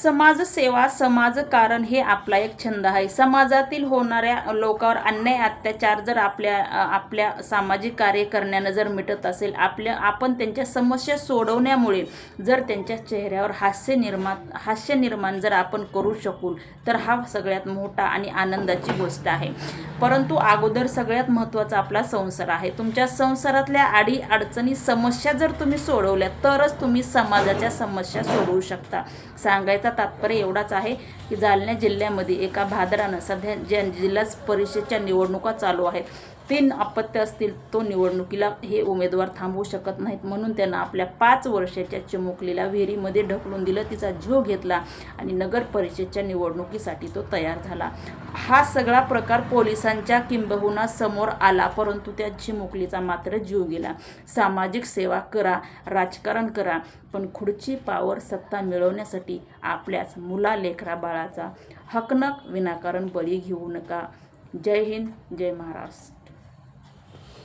समाजसेवा समाजकारण हे आपला एक छंद आहे. समाजातील होणाऱ्या लोकांवर अन्याय अत्याचार जर आपल्या सामाजिक कार्य करण्यानं जर मिटत असेल, आपण त्यांच्या समस्या सोडवण्यामुळे जर त्यांच्या चेहऱ्यावर हास्य निर्माण जर आपण करू शकू तर हा सगळ्यात मोठा आणि आनंदाची गोष्ट आहे. परंतु अगोदर सगळ्यात महत्त्वाचा आपला संसार आहे. तुमच्या संसारातल्या अडचणी समस्या जर तुम्ही सोडवल्या तरच तुम्ही समाजाच्या समस्या सोडवू शकता. सांगायचा तात्पर्य एवढाच आहे की जालना जिल्ह्यामध्ये एका भादरानं सध्या ज्या जिल्हा परिषदेच्या निवडणुका चालू आहेत, 3 अपत्य असतील तो निवडणुकीला हे उमेदवार थांबवू शकत नाहीत. म्हणून त्यांना आपल्या 5 वर्षाच्या चिमुकलीला विहिरीमध्ये ढकलून दिलं, तिचा जीव घेतला आणि नगर परिषदेच्या निवडणुकीसाठी तो तयार झाला. हा सगळा प्रकार पोलिसांच्या किंबहुना समोर आला, परंतु त्या चिमुकलीचा मात्र जीव गेला. सामाजिक सेवा करा, राजकारण करा, पण खुर्ची पावर सत्ता मिळवण्यासाठी आपल्याच लेकरा बाळाचा हकनक विनाकारण बळी घेऊ नका. जय हिंद, जय महाराष्ट्र.